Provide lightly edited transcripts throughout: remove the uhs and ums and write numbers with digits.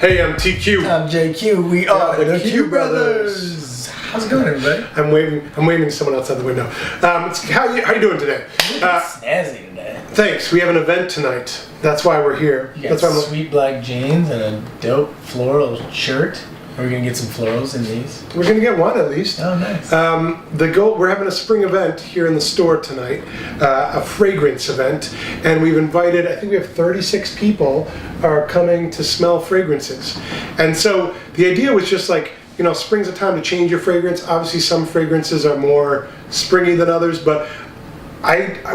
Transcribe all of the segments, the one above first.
Hey, I'm TQ. I'm JQ. We are the Q Brothers. How's it going, everybody? I'm waving to someone outside the window. How you doing today? Snazzy today. Thanks. We have an event tonight. That's why we're here. You got That's why sweet black jeans and a dope floral shirt. Are we gonna get some florals in these? we're gonna get one at least. Oh, nice. We're having a spring event here in the store tonight, a fragrance event, and we've invited, I think we have 36 people are coming to smell fragrances. And so the idea was just like, you know, spring's a time to change your fragrance. Obviously some fragrances are more springy than others, but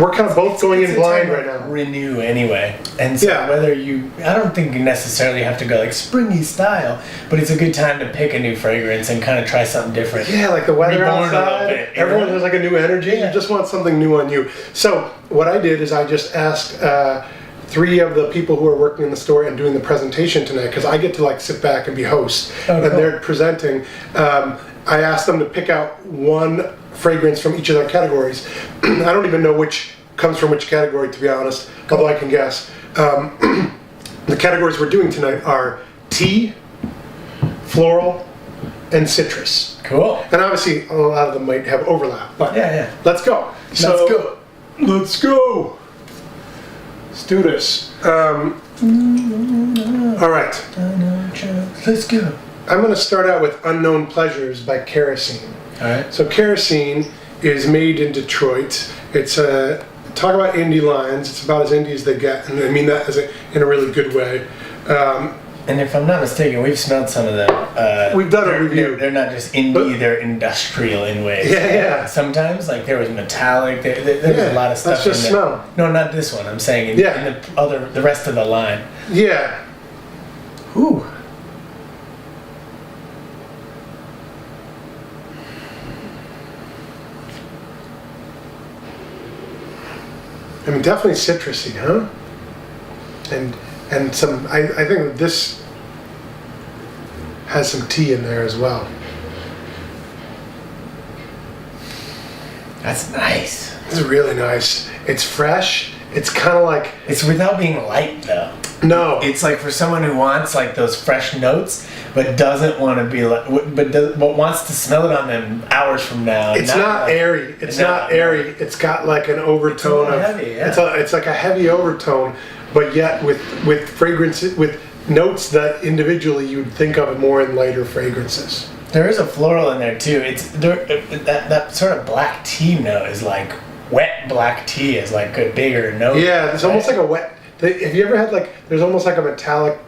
we're kind of both going in blind right now. Renew anyway, and so I don't think you necessarily have to go like springy style, but it's a good time to pick a new fragrance and kind of try something different. Yeah, like the weather Reborn outside. a little bit, Everyone has like a new energy. Yeah. You just want something new on you. So what I did is I just asked 3 of the people who are working in the store and doing the presentation tonight, because I get to like sit back and be host, and they're presenting. I asked them to pick out one fragrance from each of their categories. I don't even know which comes from which category, to be honest, although I can guess. The categories we're doing tonight are tea, floral, and citrus. Cool. And obviously a lot of them might have overlap, but Yeah. let's go. Let's go. Let's go. Let's do this. All right. Let's go. I'm going to start out with Unknown Pleasures by Kerosene. All right. So Kerosene is made in Detroit. It's talk about indie lines. It's about as indie as they get, and I mean that in a really good way. And if I'm not mistaken, we've smelled some of them. We've done a review. They're not just indie; they're industrial in ways. Yeah. Sometimes, like there was metallic. There was a lot of stuff. That's just in there. smell. No, not this one. I'm saying in the rest of the line. Yeah. Ooh. I mean, definitely citrusy, huh? And some. I think this has some tea in there as well. That's nice. It's really nice. It's fresh. It's kind of like. It's without being light though. No. It's like for someone who wants like those fresh notes, but doesn't want to be like, but wants to smell it on them hours from now. It's not airy. It's not airy. It's got like an overtone of. Heavy, yeah. It's like a heavy overtone, but yet with fragrances, with notes that individually you'd think of more in lighter fragrances. There is a floral in there too. That sort of black tea note is like wet black tea is like a bigger note. Yeah, it's almost like a wet. Have you ever had like? There's almost like a metallic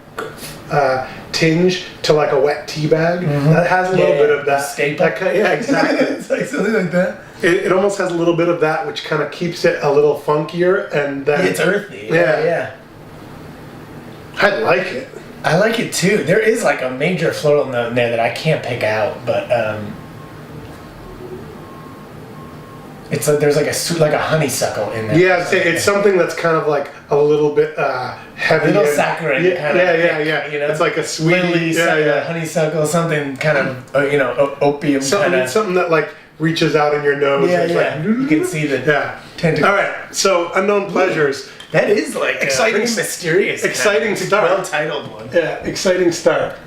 tinge to like a wet tea bag. Mm-hmm. That has a little bit of that. Yeah, exactly. It's like something like that. It almost has a little bit of that, which kind of keeps it a little funkier, and then it's earthy. Yeah. I like it. I like it too. There is like a major floral note in there that I can't pick out, but it's like there's like a honeysuckle in there. Yeah, it's something that's kind of like a little bit heavy. A little saccharine. Yeah. You know, it's like a sweet honeysuckle, something kind of opium. Something that like reaches out in your nose. Yeah. Like, you can see the tentacles. All right, so Unknown Pleasures. That is like exciting, mysterious, exciting start. Well-titled one. Yeah, exciting start.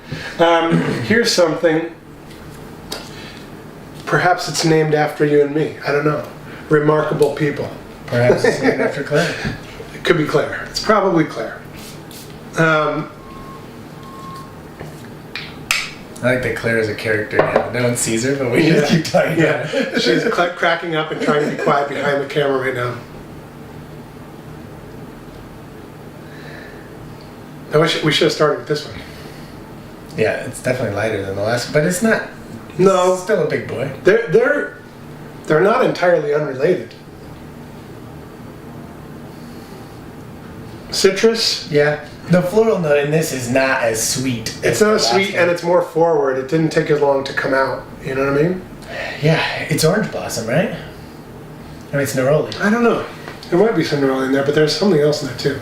Here's something. Perhaps it's named after you and me. I don't know. Remarkable People. Perhaps it's named after Claire. It could be Claire. It's probably Claire. I like that Claire is a character now. No one sees her, but we just keep talking about her. She's cracking up and trying to be quiet behind the camera right now. We should have started with this one. Yeah, it's definitely lighter than the last one, but it's not. No, it's still a big boy. They're not entirely unrelated. Citrus. Yeah. The floral note in this is not as sweet. It's not as sweet, and it's more forward. It didn't take as long to come out. You know what I mean? Yeah, it's orange blossom, right? I mean, it's neroli. I don't know. There might be some neroli in there, but there's something else in there too.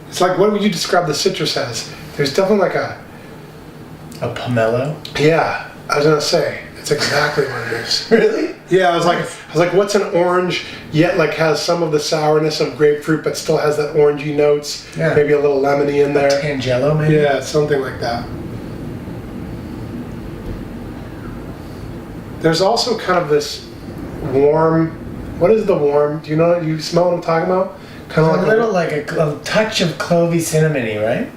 It's like, what would you describe the citrus as? There's definitely like a pomelo? Yeah, I was gonna say. It's exactly what it is. Really? Yeah, I was like, what's an orange yet like has some of the sourness of grapefruit, but still has that orangey notes. Yeah. Maybe a little lemony in there. Tangelo, maybe. Yeah, something like that. There's also kind of this warm. What is the warm? Do you know? You smell what I'm talking about? Kind of a little like a touch of clovey cinnamony, right?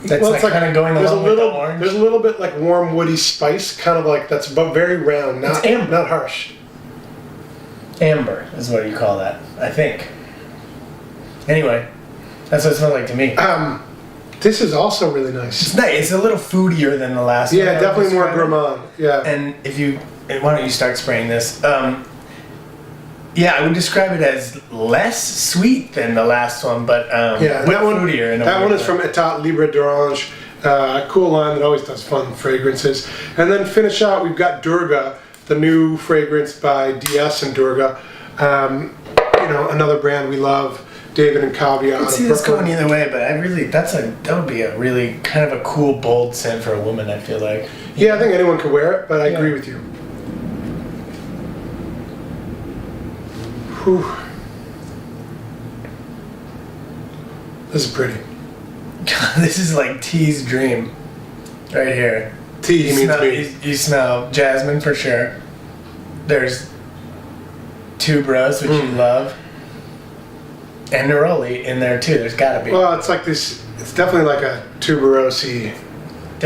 That's well, like kind of going along with the orange. There's a little bit like warm woody spice, kind of like that's but very round, not harsh. Amber is what you call that, I think. Anyway, that's what it smells like to me. This is also really nice. It's nice. It's a little foodier than the last one. Yeah, definitely more gourmand. Yeah. And why don't you start spraying this? Yeah, I would describe it as less sweet than the last one, but yeah, that one fruitier. That one is from Etat Libre d'Orange, cool line that always does fun fragrances. And then finish out, we've got Durga, the new fragrance by DS and Durga. Another brand we love, David and Kavya. I can see this going either way, but that would be a really kind of a cool, bold scent for a woman. I feel like. Yeah, I think anyone could wear it, but I agree with you. Whew. This is pretty. This is like T's dream, right here. T means me. You smell jasmine for sure. There's tuberose, which you love, and neroli in there too. There's got to be. Well, it's like this. It's definitely like a tuberose-y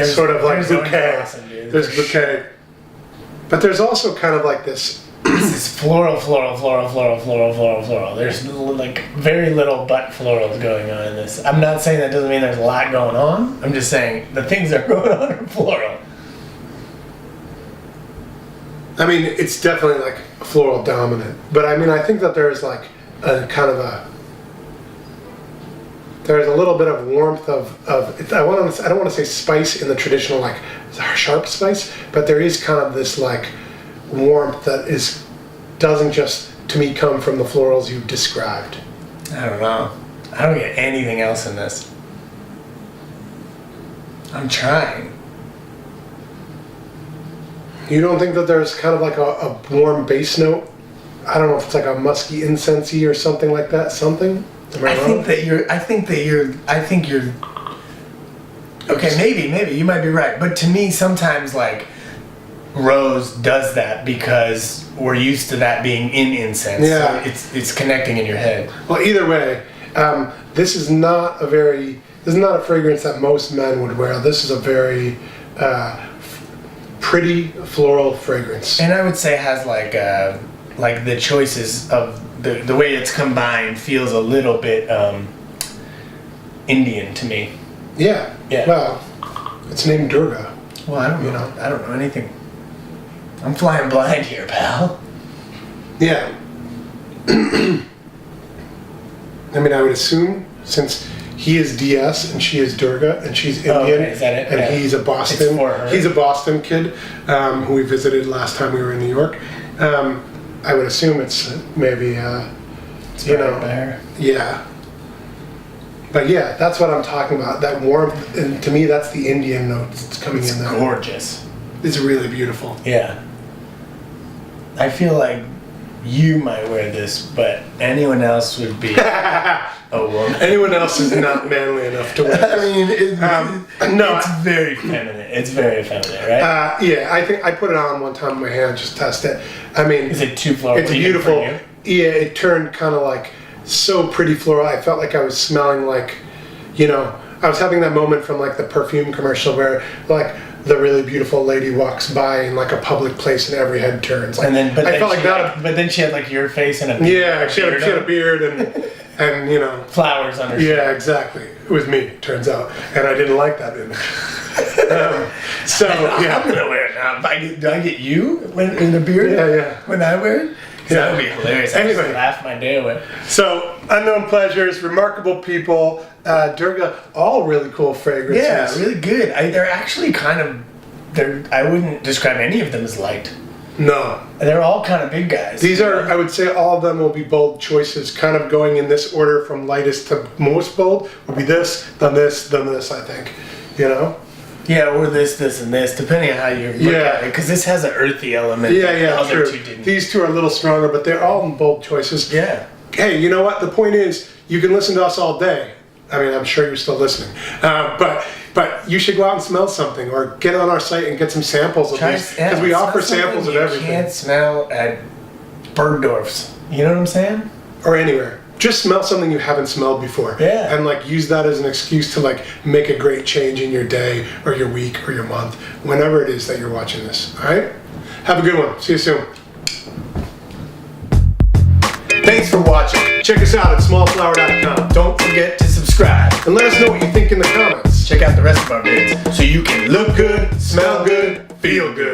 sort of like bouquet. Awesome, there's bouquet, sure. But there's also kind of like this. This is floral. There's like very little but florals going on in this. I'm not saying that doesn't mean there's a lot going on. I'm just saying the things that are going on are floral. I mean, it's definitely like floral dominant. But I mean, I think that there's like a kind of there's a little bit of warmth of I don't want to say spice in the traditional like sharp spice, but there is kind of this like warmth that doesn't just to me come from the florals you've described. I don't know. I don't get anything else in this. I'm trying. You don't think that there's kind of like a warm bass note? I don't know if it's like a musky incensey or something like that. Something? Am I wrong? I think you're. Okay, maybe you might be right, but to me sometimes like rose does that because we're used to that being in incense. Yeah. So it's connecting in your head. Well, either way, this is not a fragrance that most men would wear. This is a very pretty floral fragrance. And I would say has like the choices of the way it's combined feels a little bit Indian to me. Yeah. Yeah. Well, it's named Durga. Well, I don't know. I don't know anything. I'm flying blind here, pal. Yeah. I mean, I would assume since he is DS and she is Durga and she's Indian, okay. Is that it? and he's a Boston. It's for her. He's a Boston kid who we visited last time we were in New York. I would assume it's maybe it's by her. Yeah. But yeah, that's what I'm talking about. That warmth, and to me, that's the Indian note that's coming in there. It's gorgeous. It's really beautiful. Yeah. I feel like you might wear this, but anyone else would be a woman. Anyone else is not manly enough to wear this. I mean, it's very feminine. It's very feminine, right? Yeah, I think I put it on one time in my hand, just test it. I mean, is it too floral? It's beautiful. Yeah, it turned kind of like so pretty floral. I felt like I was smelling like, I was having that moment from like the perfume commercial where like the really beautiful lady walks by in like a public place and every head turns. Like, but then she had like your face and a beard. Yeah, she had a beard and flowers on her shirt. Yeah, exactly. It was me, turns out, and I didn't like that image. I'm gonna wear it now. Do I get you in the beard? Yeah. When I wear it. That would be hilarious. Anyway, I just laugh my day away. So, Unknown Pleasures, Remarkable People, Durga, all really cool fragrances. Yeah, really good. They're actually kind of, I wouldn't describe any of them as light. No. They're all kind of big guys. These are, I would say all of them will be bold choices, kind of going in this order from lightest to most bold. Would be this, then this, then this, I think. Yeah, or this, and this, depending on how you look at it. Because this has an earthy element. Yeah, that yeah, the other true. two didn't. These two are a little stronger, but they're all bold choices. Yeah. Hey, you know what? The point is, you can listen to us all day. I mean, I'm sure you're still listening. But you should go out and smell something, or get on our site and get some samples of these, because we offer samples of everything. You can't smell at Bergdorf's. You know what I'm saying? Or anywhere. Just smell something you haven't smelled before. Yeah. And like use that as an excuse to like make a great change in your day or your week or your month, whenever it is that you're watching this. All right? Have a good one. See you soon. Thanks for watching. Check us out at SmallflowerTV. Don't forget to subscribe. And let us know what you think in the comments. Check out the rest of our vids so you can Look good, smell good, feel good.